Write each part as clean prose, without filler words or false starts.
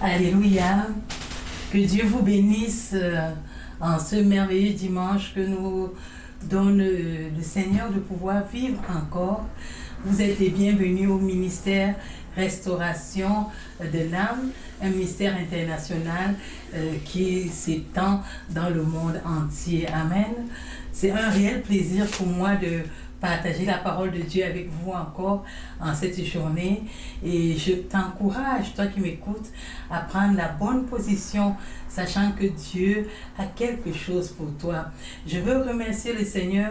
Alléluia. Que Dieu vous bénisse en ce merveilleux dimanche que nous donne le Seigneur de pouvoir vivre encore. Vous êtes les bienvenus au ministère Restauration de l'âme, un ministère international qui s'étend dans le monde entier. Amen. C'est un réel plaisir pour moi de partager la parole de Dieu avec vous encore en cette journée. Et je t'encourage, toi qui m'écoutes, à prendre la bonne position, sachant que Dieu a quelque chose pour toi. Je veux remercier le Seigneur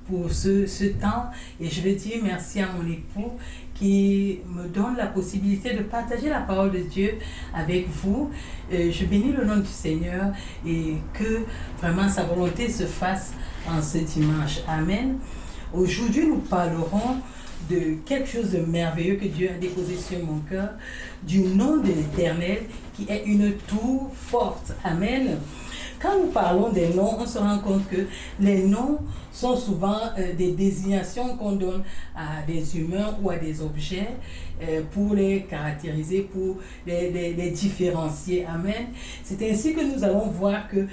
pour ce temps et je veux dire merci à mon époux qui me donne la possibilité de partager la parole de Dieu avec vous. Je bénis le nom du Seigneur et que vraiment sa volonté se fasse en ce dimanche. Amen. Aujourd'hui, nous parlerons de quelque chose de merveilleux que Dieu a déposé sur mon cœur, du nom de l'Éternel qui est une tour forte. Amen. Quand nous parlons des noms, on se rend compte que les noms sont souvent des désignations qu'on donne à des humains ou à des objets pour les caractériser, pour les différencier. Amen. C'est ainsi que nous allons voir que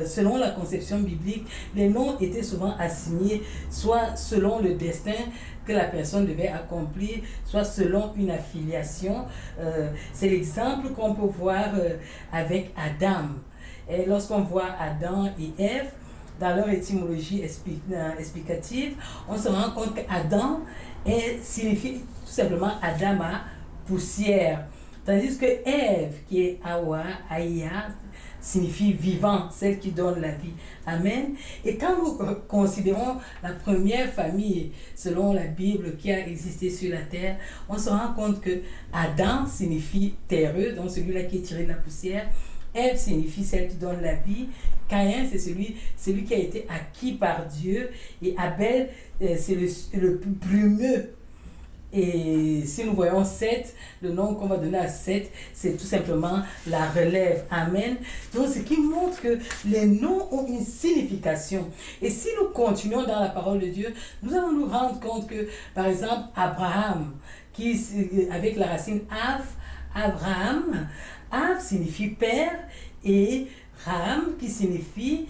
selon la conception biblique, les noms étaient souvent assignés soit selon le destin que la personne devait accomplir, soit selon une affiliation. C'est l'exemple qu'on peut voir avec Adam. Et lorsqu'on voit Adam et Ève, dans leur étymologie explicative, on se rend compte qu'Adam signifie tout simplement Adama, poussière. Tandis que Ève, qui est Hawa, Aïa, signifie vivant, celle qui donne la vie. Amen. Et quand nous considérons la première famille, selon la Bible, qui a existé sur la terre, on se rend compte que Adam signifie terreux, donc celui-là qui est tiré de la poussière. Ève signifie celle qui donne la vie. Caïn, c'est celui qui a été acquis par Dieu. Et Abel, c'est le plus brumeux. Et si nous voyons Seth, le nom qu'on va donner à Seth, c'est tout simplement la relève. Amen. Donc, ce qui montre que les noms ont une signification. Et si nous continuons dans la parole de Dieu, nous allons nous rendre compte que, par exemple, Abraham, qui avec la racine Av, Abraham, Av signifie père et Ram qui signifie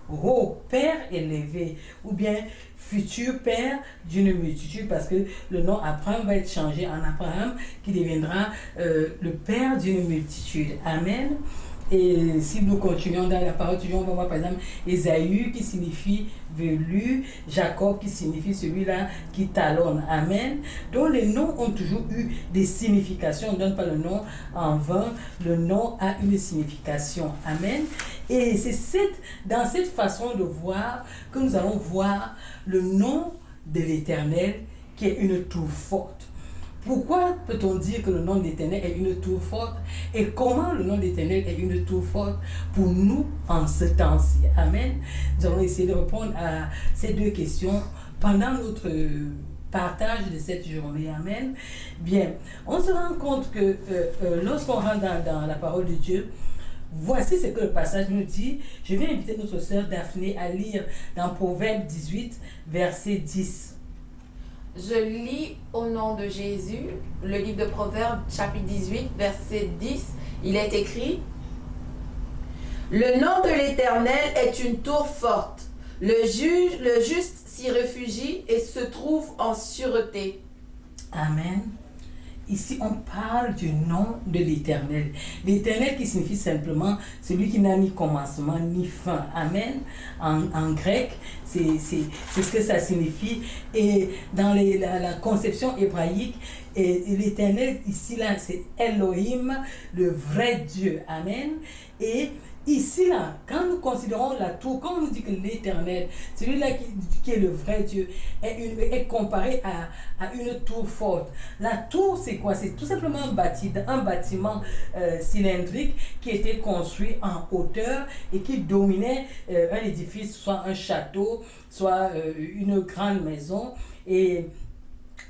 haut, père élevé, ou bien futur père d'une multitude, parce que le nom Abraham va être changé en Abraham qui deviendra le père d'une multitude. Amen. Et si nous continuons dans la parole de Dieu, on va voir par exemple Ésaü qui signifie velu, Jacob qui signifie celui-là qui talonne. Amen. Donc les noms ont toujours eu des significations. On ne donne pas le nom en vain. Le nom a une signification. Amen. Et c'est dans cette façon de voir que nous allons voir le nom de l'Éternel qui est une tour forte. Pourquoi peut-on dire que le nom d'Éternel est une tour forte et comment le nom d'Éternel est une tour forte pour nous en ce temps-ci? Amen. Nous allons essayer de répondre à ces deux questions pendant notre partage de cette journée. Amen. Bien, on se rend compte que lorsqu'on rentre dans la parole de Dieu, voici ce que le passage nous dit. Je vais inviter notre sœur Daphné à lire dans Proverbe 18, verset 10. Je lis au nom de Jésus, le livre de Proverbes, chapitre 18, verset 10. Il est écrit: Le nom de l'Éternel est une tour forte. Le juste s'y réfugie et se trouve en sûreté. Amen. Ici, on parle du nom de l'Éternel. L'Éternel qui signifie simplement celui qui n'a ni commencement ni fin. Amen. En grec, c'est ce que ça signifie. Et dans la conception hébraïque, et l'Éternel, ici, là, c'est Elohim, le vrai Dieu. Amen. Et ici, là, quand nous considérons la tour, quand on nous dit que l'Éternel, celui-là qui est le vrai Dieu, est comparé à une tour forte. La tour, c'est quoi? C'est tout simplement un bâtiment cylindrique qui était construit en hauteur et qui dominait un édifice, soit un château, soit une grande maison. Et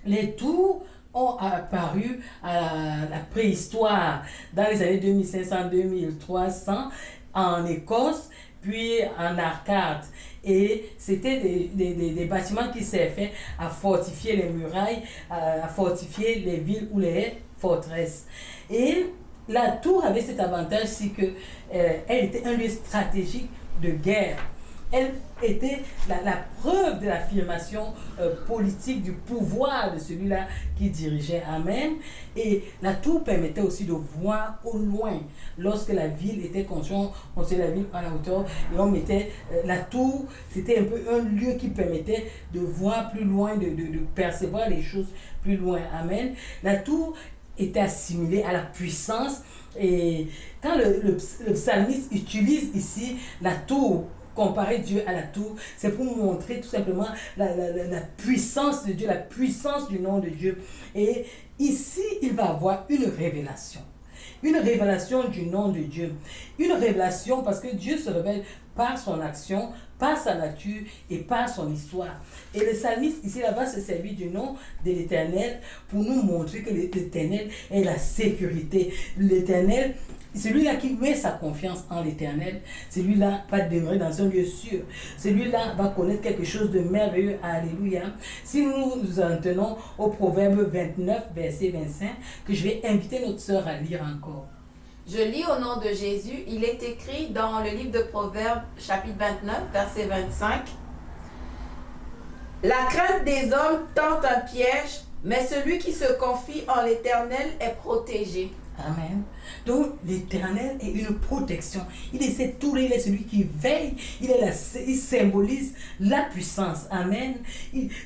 les tours ont apparu à la préhistoire dans les années 2500-2300 en Écosse, puis en Arcade. Et c'était des bâtiments qui servaient fait à fortifier les murailles, à fortifier les villes ou les forteresses. Et la tour avait cet avantage, c'est qu'elle était un lieu stratégique de guerre. Elle était la preuve de l'affirmation politique du pouvoir de celui-là qui dirigeait. Amen. Et la tour permettait aussi de voir au loin. Lorsque la ville était construite, on construisait la ville à la hauteur et on mettait la tour. C'était un peu un lieu qui permettait de voir plus loin, de percevoir les choses plus loin. Amen. La tour était assimilée à la puissance. Et quand le psalmiste utilise ici la tour, comparer Dieu à la tour, c'est pour montrer tout simplement la puissance de Dieu, la puissance du nom de Dieu. Et ici, il va avoir une révélation. Une révélation du nom de Dieu. Une révélation parce que Dieu se révèle par son action, par sa nature et par son histoire. Et le psalmiste ici là-bas se servir du nom de l'Éternel pour nous montrer que l'Éternel est la sécurité. L'Éternel, celui-là qui met sa confiance en l'Éternel, celui-là va demeurer dans un lieu sûr. Celui-là va connaître quelque chose de merveilleux. Alléluia. Si nous nous en tenons au Proverbe 29, verset 25, que je vais inviter notre sœur à lire encore. Je lis au nom de Jésus. Il est écrit dans le livre de Proverbes, chapitre 29, verset 25. La crainte des hommes tente un piège, mais celui qui se confie en l'Éternel est protégé. Amen. Donc, l'Éternel est une protection. Il est cette tour, il est celui qui veille. Il symbolise la puissance. Amen.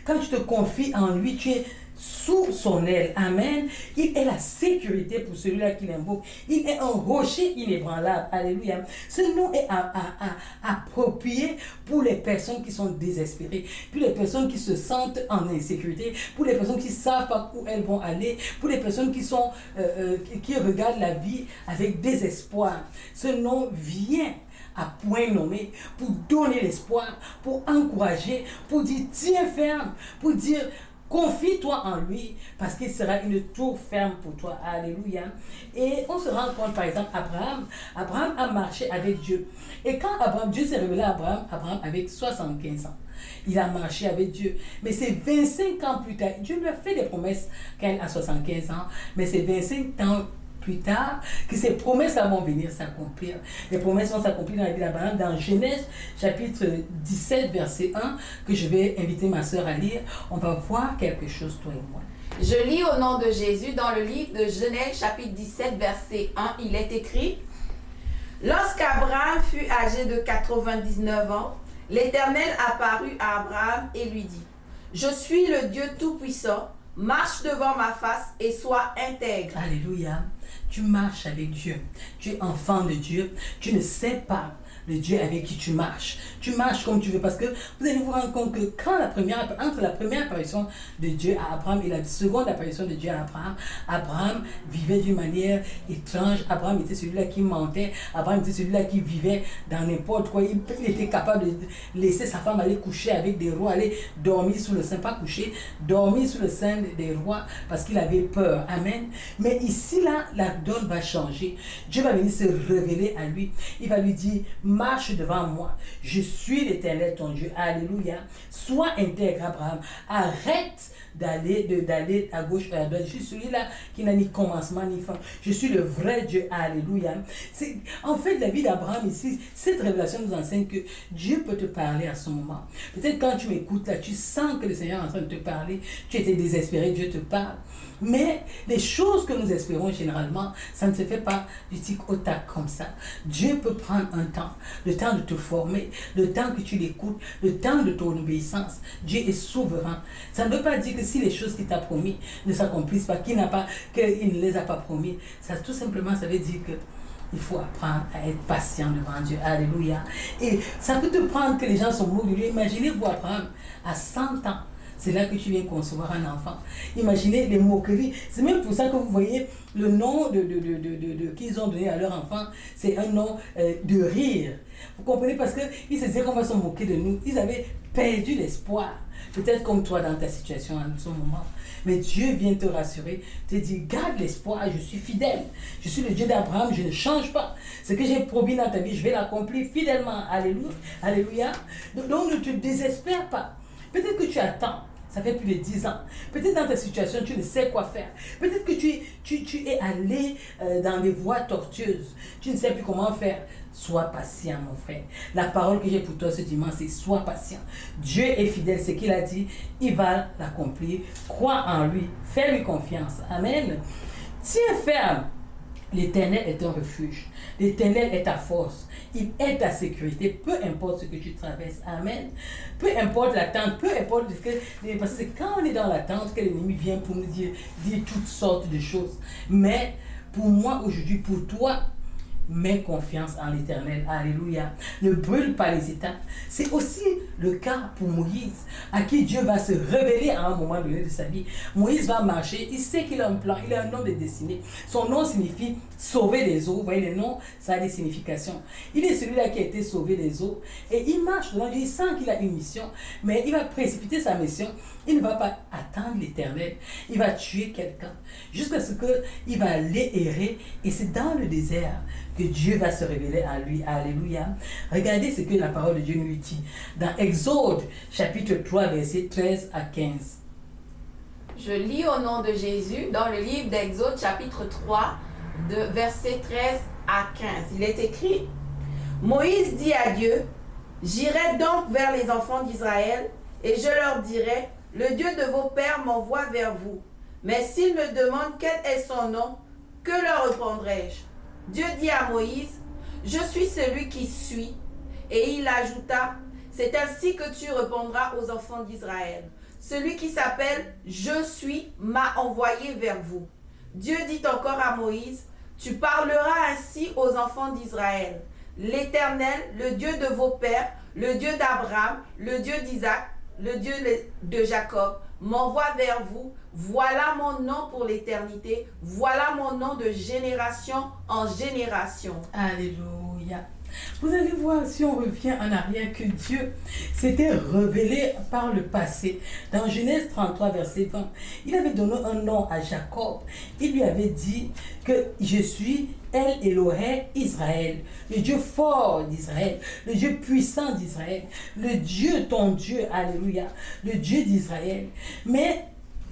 Quand tu te confies en lui, tu es sous son aile. Amen. Il est la sécurité pour celui-là qui l'invoque. Il est un rocher inébranlable. Alléluia. Ce nom est approprié pour les personnes qui sont désespérées, pour les personnes qui se sentent en insécurité, pour les personnes qui ne savent pas où elles vont aller, pour les personnes qui regardent la vie avec désespoir. Ce nom vient à point nommé pour donner l'espoir, pour encourager, pour dire tiens ferme, pour dire confie-toi en lui parce qu'il sera une tour ferme pour toi. Alléluia. Et on se rend compte, par exemple, Abraham a marché avec Dieu. Et quand Dieu s'est révélé à Abraham avec 75 ans. Il a marché avec Dieu. Mais c'est 25 ans plus tard. Dieu lui a fait des promesses quand elle a 75 ans. Mais c'est 25 ans plus tard que ces promesses vont venir s'accomplir. Les promesses vont s'accomplir dans la vie d'Abraham, dans Genèse chapitre 17 verset 1 que je vais inviter ma sœur à lire. On va voir quelque chose, toi et moi. Je lis au nom de Jésus dans le livre de Genèse chapitre 17 verset 1. Il est écrit: Lorsqu'Abraham fut âgé de 99 ans, l'Éternel apparut à Abraham et lui dit: Je suis le Dieu Tout-Puissant. Marche devant ma face et sois intègre. Alléluia. Tu marches avec Dieu. Tu es enfant de Dieu. Tu ne sais pas le Dieu avec qui tu marches. Tu marches comme tu veux parce que vous allez vous rendre compte que entre la première apparition de Dieu à Abraham et la seconde apparition de Dieu à Abraham, Abraham vivait d'une manière étrange. Abraham était celui-là qui mentait. Abraham était celui-là qui vivait dans n'importe quoi. Il était capable de laisser sa femme aller coucher avec des rois, aller dormir sous le sein, pas coucher, dormir sous le sein des rois parce qu'il avait peur. Amen. Mais ici, là, la donne va changer. Dieu va venir se révéler à lui. Il va lui dire: marche devant moi. Je suis l'Éternel ton Dieu. Alléluia. Sois intègre, Abraham. Arrête d'aller à gauche et à droite. Je suis celui-là qui n'a ni commencement ni fin. Je suis le vrai Dieu. Alléluia. En fait, la vie d'Abraham ici, cette révélation nous enseigne que Dieu peut te parler à ce moment. Peut-être quand tu m'écoutes là, tu sens que le Seigneur est en train de te parler, tu étais désespéré, Dieu te parle. Mais les choses que nous espérons généralement, ça ne se fait pas du tic au tac comme ça. Dieu peut prendre un temps, le temps de te former, le temps que tu l'écoutes, le temps de ton obéissance. Dieu est souverain. Ça ne veut pas dire que si les choses qu'il t'a promis ne s'accomplissent pas, qu'il ne les a pas promis, ça tout simplement, ça veut dire que il faut apprendre à être patient devant Dieu. Alléluia. Et ça peut te prendre que les gens sont moquent de lui. Imaginez-vous Abraham à 100 ans. C'est là que tu viens concevoir un enfant. Imaginez les moqueries. C'est même pour ça que vous voyez le nom qu'ils ont donné à leur enfant. C'est un nom de rire. Vous comprenez? Parce qu'ils se disaient qu'on va se moquer de nous. Ils avaient perdu l'espoir. Peut-être comme toi dans ta situation en ce moment. Mais Dieu vient te rassurer, te dire, garde l'espoir, je suis fidèle. Je suis le Dieu d'Abraham, je ne change pas. Ce que j'ai promis dans ta vie, je vais l'accomplir fidèlement. Alléluia. Alléluia. Donc ne te désespère pas. Peut-être que tu attends. Ça fait plus de 10 ans. Peut-être dans ta situation, tu ne sais quoi faire. Peut-être que tu es allé dans des voies tortueuses. Tu ne sais plus comment faire. Sois patient, mon frère. La parole que j'ai pour toi ce dimanche, c'est sois patient. Dieu est fidèle. Ce qu'il a dit, il va l'accomplir. Crois en lui. Fais-lui confiance. Amen. Tiens ferme. L'Éternel est un refuge. L'Éternel est ta force. Il est ta sécurité, peu importe ce que tu traverses. Amen. Peu importe l'attente, peu importe ce que... Parce que c'est quand on est dans l'attente que l'ennemi vient pour nous dire toutes sortes de choses. Mais pour moi aujourd'hui, pour toi, mets confiance en l'Éternel. Alléluia. Ne brûle pas les étapes. C'est aussi le cas pour Moïse, à qui Dieu va se révéler à un moment donné de sa vie. Moïse va marcher, il sait qu'il a un plan, il a un nom de destinée. Son nom signifie sauver les eaux. Vous voyez, les noms, ça a des significations. Il est celui-là qui a été sauvé des eaux. Et il marche devant Dieu, il sent qu'il a une mission, mais il va précipiter sa mission. Il ne va pas attendre l'Éternel. Il va tuer quelqu'un jusqu'à ce qu'il va aller errer. Et c'est dans le désert que Dieu va se révéler à lui. Alléluia. Regardez ce que la parole de Dieu nous dit dans Exode chapitre 3 versets 13 à 15. Je lis au nom de Jésus dans le livre d'Exode chapitre 3 de versets 13 à 15. Il est écrit: Moïse dit à Dieu, j'irai donc vers les enfants d'Israël et je leur dirai, le Dieu de vos pères m'envoie vers vous. Mais s'ils me demandent quel est son nom, que leur répondrai-je? Dieu dit à Moïse, je suis celui qui suis. Et il ajouta, c'est ainsi que tu répondras aux enfants d'Israël. Celui qui s'appelle je suis m'a envoyé vers vous. Dieu dit encore à Moïse, tu parleras ainsi aux enfants d'Israël. L'Éternel, le Dieu de vos pères, le Dieu d'Abraham, le Dieu d'Isaac, le Dieu de Jacob, m'envoie vers vous. Voilà mon nom pour l'éternité. Voilà mon nom de génération en génération. Alléluia. Vous allez voir, si on revient en arrière, que Dieu s'était révélé par le passé. Dans Genèse 33, verset 20, il avait donné un nom à Jacob. Il lui avait dit que je suis El Elohim Israël, le Dieu fort d'Israël, le Dieu puissant d'Israël, le Dieu, ton Dieu, alléluia, le Dieu d'Israël. Mais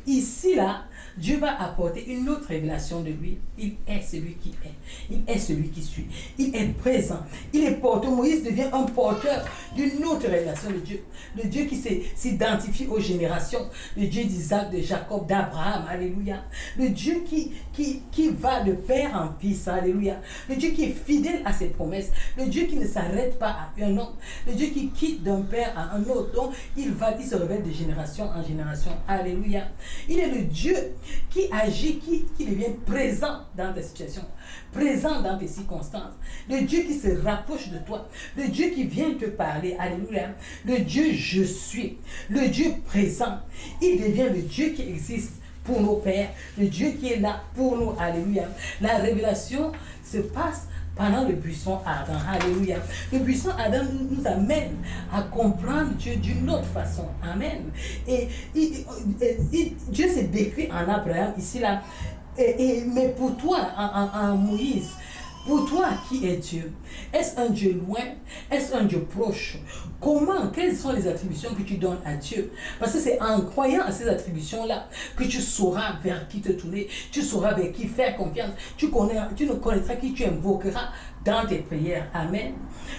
ici, là, Dieu va apporter une autre révélation de lui. Il est celui qui est. Il est celui qui suit. Il est présent. Il est porteur. Moïse devient un porteur d'une autre révélation de Dieu. Le Dieu qui s'identifie aux générations. Le Dieu d'Isaac, de Jacob, d'Abraham. Alléluia. Le Dieu qui va de père en fils. Alléluia. Le Dieu qui est fidèle à ses promesses. Le Dieu qui ne s'arrête pas à un homme. Le Dieu qui quitte d'un père à un autre. Donc, il se révèle de génération en génération. Alléluia. Il est le Dieu qui agit, qui devient présent dans ta situation, présent dans tes circonstances. Le Dieu qui se rapproche de toi, le Dieu qui vient te parler, alléluia. Le Dieu je suis, le Dieu présent. Il devient le Dieu qui existe pour nos pères, le Dieu qui est là pour nous, alléluia. La révélation se passe pendant le buisson ardent. Alléluia. Le buisson ardent nous amène à comprendre Dieu d'une autre façon. Amen. Et Dieu s'est décrit en Abraham ici là. Mais pour toi, en Moïse, Pour toi, qui est Dieu? Est-ce un Dieu loin? Est-ce un Dieu proche? Comment? Quelles sont les attributions que tu donnes à Dieu? Parce que c'est en croyant à ces attributions-là que tu sauras vers qui te tourner, tu sauras vers qui faire confiance, tu ne connaîtras qui tu invoqueras dans tes prières. Amen.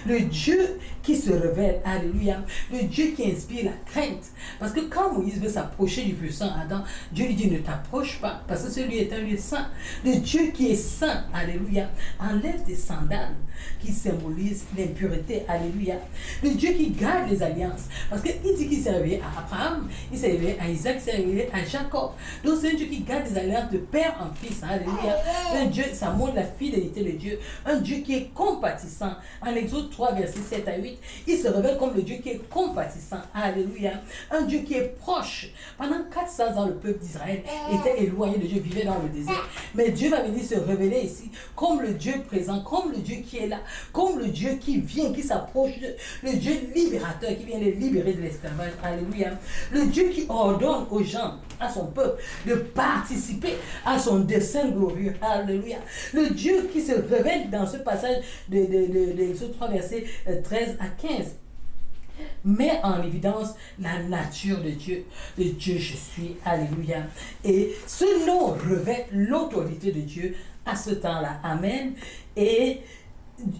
Le Dieu qui se révèle, alléluia, le Dieu qui inspire la crainte. Parce que quand Moïse veut s'approcher du puissant Adam, Dieu lui dit ne t'approche pas, parce que celui est un lieu saint. Le Dieu qui est saint, alléluia, enlève tes sandales qui symbolisent l'impureté, alléluia. Le Dieu qui garde les alliances, parce qu'il dit qu'il s'est réveillé à Abraham, il s'est réveillé à Isaac, il s'est réveillé à Jacob. Donc c'est un Dieu qui garde des alliances de père en fils, alléluia. Un Dieu, ça montre la fidélité de Dieu, un Dieu qui est compatissant. En Exode 3, versets 7 à 8, il se révèle comme le Dieu qui est compatissant, alléluia. Un Dieu qui est proche. Pendant 400 ans, le peuple d'Israël était éloigné de Dieu, vivait dans le désert. Mais Dieu va venir se révéler ici comme le Dieu présent, comme le Dieu qui est là, comme le Dieu qui vient, qui s'approche, le Dieu libérateur qui vient les libérer de l'esclavage, alléluia. Le Dieu qui ordonne aux gens, à son peuple, de participer à son dessein glorieux, alléluia. Le Dieu qui se révèle dans ce passage de Exode 3, versets 13 à 15. Met en évidence la nature de Dieu, le Dieu je suis, alléluia. Et ce nom revêt l'autorité de Dieu à ce temps-là, amen. Et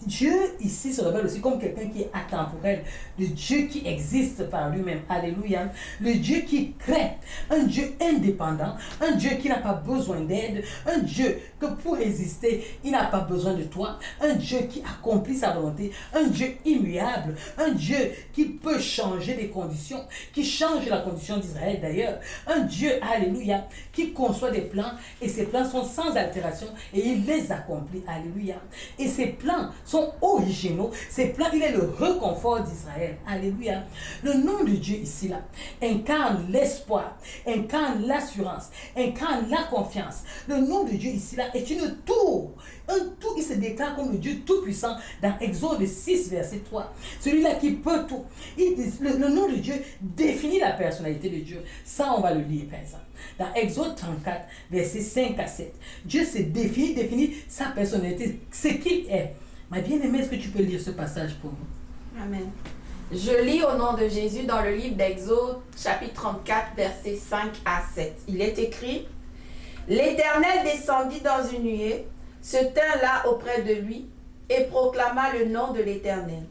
Dieu ici se révèle aussi comme quelqu'un qui est atemporel, le Dieu qui existe par lui-même, alléluia, le Dieu qui crée, un Dieu indépendant, un Dieu qui n'a pas besoin d'aide, un Dieu que pour résister, il n'a pas besoin de toi, un Dieu qui accomplit sa volonté, un Dieu immuable, un Dieu qui peut changer les conditions, qui change la condition d'Israël d'ailleurs, un Dieu, alléluia, qui conçoit des plans et ces plans sont sans altération et il les accomplit, alléluia. Et ces plans sont originaux, ces plans, il est le réconfort d'Israël, alléluia. Le nom de Dieu ici là incarne l'espoir, incarne l'assurance, incarne la confiance. Le nom de Dieu ici là est une tour, un tour, il se déclare comme le Dieu tout-puissant dans Exode 6 verset 3, celui-là qui peut tout. Le nom de Dieu définit la personnalité de Dieu. Ça on va le lire par exemple dans Exode 34 verset 5 à 7. Dieu se définit sa personnalité, ce qu'il est. Ma bien-aimée, est-ce que tu peux lire ce passage pour nous? Amen. Je lis au nom de Jésus dans le livre d'Exode, chapitre 34, versets 5 à 7. Il est écrit: L'Éternel descendit dans une nuée, se tint là auprès de lui et proclama le nom de l'Éternel.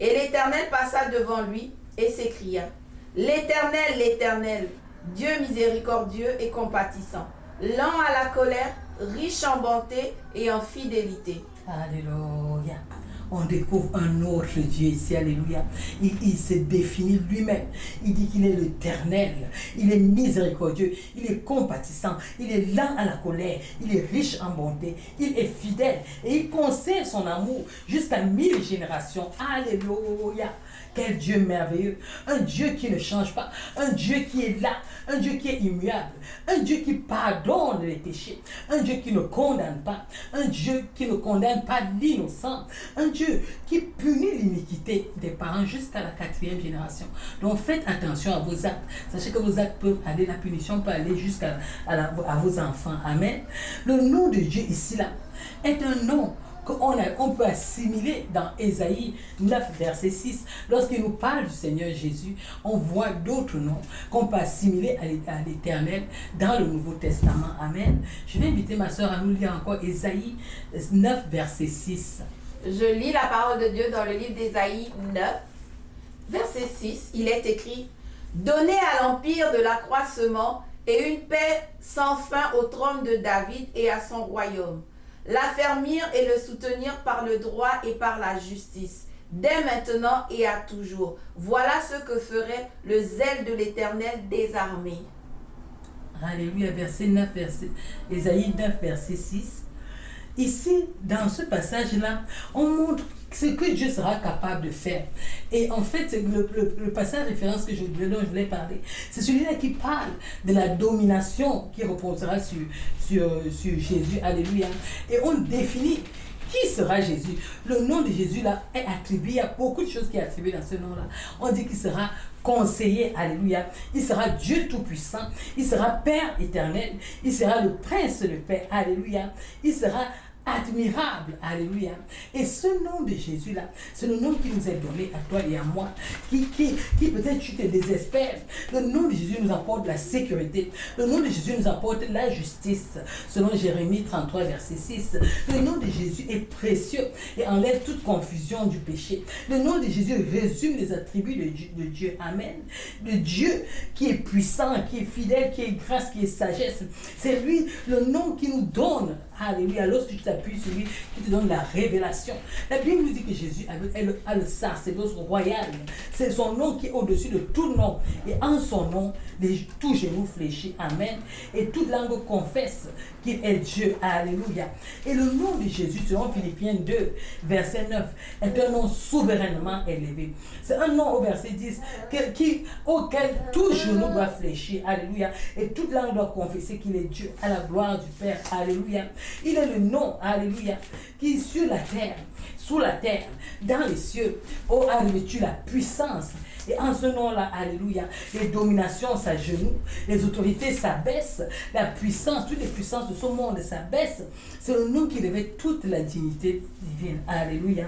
Et l'Éternel passa devant lui et s'écria: L'Éternel, l'Éternel, Dieu miséricordieux et compatissant, lent à la colère, riche en bonté et en fidélité. Alléluia. On découvre un autre Dieu ici, alléluia. Il se définit lui-même. Il dit qu'il est l'Éternel. Il est miséricordieux. Il est compatissant. Il est lent à la colère. Il est riche en bonté. Il est fidèle. Et il conserve son amour jusqu'à 1000 générations. Alléluia. Quel Dieu merveilleux. Un Dieu qui ne change pas. Un Dieu qui est là. Un Dieu qui est immuable. Un Dieu qui pardonne les péchés. Un Dieu qui ne condamne pas. Un Dieu qui ne condamne pas l'innocent. Un Dieu qui punit l'iniquité des parents jusqu'à la 4e génération. Donc faites attention à vos actes. Sachez que vos actes peuvent aller, la punition peut aller jusqu'à à vos enfants. Amen. Le nom de Dieu ici là est un nom qu'on peut assimiler dans Ésaïe 9, verset 6. Lorsqu'il nous parle du Seigneur Jésus, on voit d'autres noms qu'on peut assimiler à l'Éternel dans le Nouveau Testament. Amen. Je vais inviter ma soeur à nous lire encore Ésaïe 9, verset 6. Je lis la parole de Dieu dans le livre d'Ésaïe 9, verset 6. Il est écrit: Donnez à l'empire de l'accroissement et une paix sans fin au trône de David et à son royaume. L'affermir et le soutenir par le droit et par la justice, dès maintenant et à toujours. Voilà ce que ferait le zèle de l'Éternel des armées. Alléluia, verset 9, Ésaïe 9, verset 6. Ici, dans ce passage-là, on montre ce que Dieu sera capable de faire. Et en fait, le passage de référence dont je voulais parler, c'est celui-là qui parle de la domination qui reposera sur Jésus. Alléluia. Et on définit qui sera Jésus. Le nom de Jésus là est attribué, il y a beaucoup de choses qui sont attribuées dans ce nom-là. On dit qu'il sera conseiller, alléluia. Il sera Dieu tout-puissant. Il sera Père éternel. Il sera le prince de paix, alléluia. Il sera admirable. Alléluia. Et ce nom de Jésus-là, c'est le nom qui nous est donné à toi et à moi, qui peut-être tu te désespères. Le nom de Jésus nous apporte la sécurité. Le nom de Jésus nous apporte la justice. Selon Jérémie 33, verset 6, le nom de Jésus est précieux et enlève toute confusion du péché. Le nom de Jésus résume les attributs de Dieu. Amen. De Dieu qui est puissant, qui est fidèle, qui est grâce, qui est sagesse. C'est lui le nom qui nous donne. Alléluia. Lorsque tu t'appuies sur lui, qui te donne la révélation. La Bible nous dit que Jésus a le sacerdoce royal. C'est son nom qui est au-dessus de tout nom. Et en son nom, tout genou fléchit. Amen. Et toute langue confesse qu'il est Dieu. Alléluia. Et le nom de Jésus, selon Philippiens 2, verset 9, est un nom souverainement élevé. C'est un nom au verset 10 auquel tout genou doit fléchir. Alléluia. Et toute langue doit confesser qu'il est Dieu à la gloire du Père. Alléluia. Il est le nom, alléluia, qui est sur la terre, sous la terre, dans les cieux. Oh, revêtu la puissance. Et en ce nom-là, alléluia, les dominations s'agenouillent, les autorités s'abaissent, la puissance, toutes les puissances de ce monde s'abaissent. C'est le nom qui revêt toute la dignité divine, alléluia,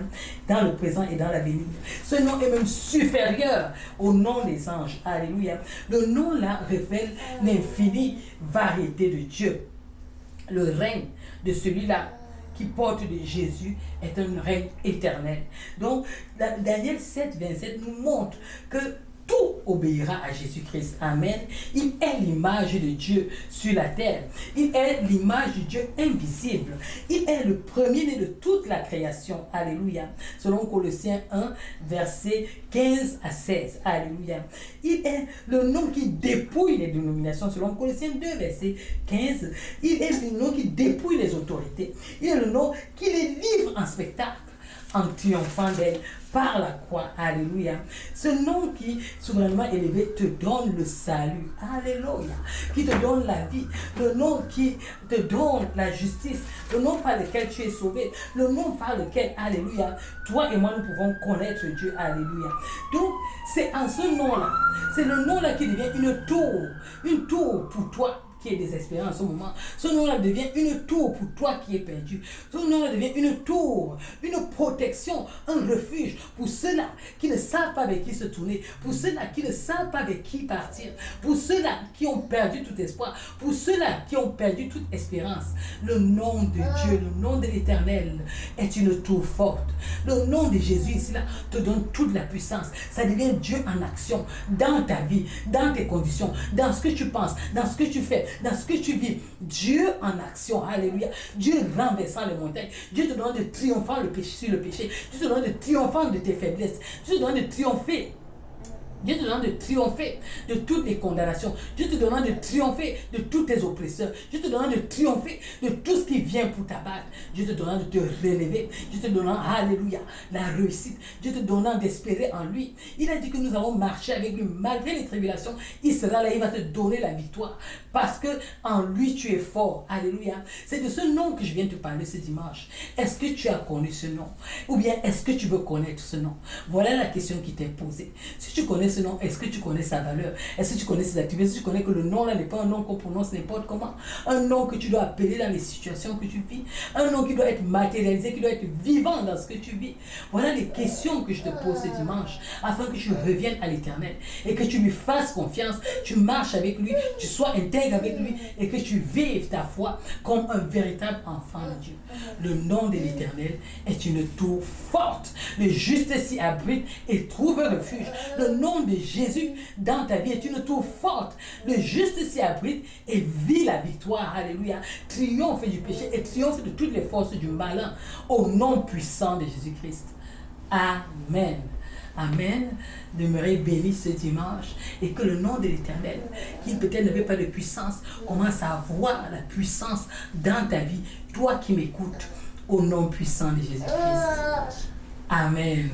dans le présent et dans l'avenir. Ce nom est même supérieur au nom des anges, alléluia. Le nom-là révèle l'infinie variété de Dieu. Le règne de celui-là qui porte de Jésus est un règne éternel. Donc, Daniel 7, 27 nous montre que tout obéira à Jésus-Christ. Amen. Il est l'image de Dieu sur la terre. Il est l'image du Dieu invisible. Il est le premier-né de toute la création. Alléluia. Selon Colossiens 1, versets 15 à 16. Alléluia. Il est le nom qui dépouille les dénominations. Selon Colossiens 2, verset 15. Il est le nom qui dépouille les autorités. Il est le nom qui les livre en spectacle, en triomphant d'elle par la croix. Alléluia. Ce nom qui, souverainement élevé, te donne le salut. Alléluia. Qui te donne la vie. Le nom qui te donne la justice. Le nom par lequel tu es sauvé. Le nom par lequel, alléluia, toi et moi nous pouvons connaître Dieu. Alléluia. Donc, c'est en ce nom-là, c'est le nom-là qui devient une tour pour toi qui est désespéré en ce moment. Ce nom-là devient une tour pour toi qui es perdu. Ce nom-là devient une tour, une protection, un refuge pour ceux-là qui ne savent pas avec qui se tourner, pour ceux-là qui ne savent pas avec qui partir, pour ceux-là qui ont perdu tout espoir, pour ceux-là qui ont perdu toute espérance. Le nom de Dieu, le nom de l'Éternel est une tour forte. Le nom de Jésus ici là te donne toute la puissance. Ça devient Dieu en action dans ta vie, dans tes conditions, dans ce que tu penses, dans ce que tu fais, dans ce que tu vis. Dieu en action. Alléluia. Dieu renversant les montagnes. Dieu te donne de triompher sur le péché. Dieu te donne de triompher de tes faiblesses. Dieu te donne de triompher. Dieu te donne de triompher de toutes les condamnations. Dieu te donne de triompher de tous tes oppresseurs. Dieu te donne de triompher de tout ce qui vient pour t'abattre. Dieu te donne de te relever. Dieu te donne, alléluia, la réussite. Dieu te donne d'espérer en lui. Il a dit que nous avons marché avec lui malgré les tribulations. Il sera là, il va te donner la victoire. Parce que en lui tu es fort. Alléluia. C'est de ce nom que je viens te parler ce dimanche. Est-ce que tu as connu ce nom? Ou bien est-ce que tu veux connaître ce nom? Voilà la question qui t'est posée. Si tu connais ce nom, est-ce que tu connais sa valeur? Est-ce que tu connais ses attributs? Est-ce que tu connais que le nom là n'est pas un nom qu'on prononce n'importe comment? Un nom que tu dois appeler dans les situations que tu vis. Un nom qui doit être matérialisé, qui doit être vivant dans ce que tu vis. Voilà les questions que je te pose ce dimanche, afin que tu reviennes à l'Éternel et que tu lui fasses confiance, tu marches avec lui, tu sois intègre avec lui et que tu vives ta foi comme un véritable enfant de Dieu. Le nom de l'Éternel est une tour forte. Le juste s'y abrite et trouve refuge. Le nom de Jésus dans ta vie est une tour forte. Le juste s'y abrite et vit la victoire. Alléluia. Triomphe du péché et triomphe de toutes les forces du malin au nom puissant de Jésus-Christ. Amen. Amen. Demeurez bénis ce dimanche et que le nom de l'Éternel, qui peut-être n'avait pas de puissance, commence à avoir la puissance dans ta vie. Toi qui m'écoutes, au nom puissant de Jésus-Christ. Amen.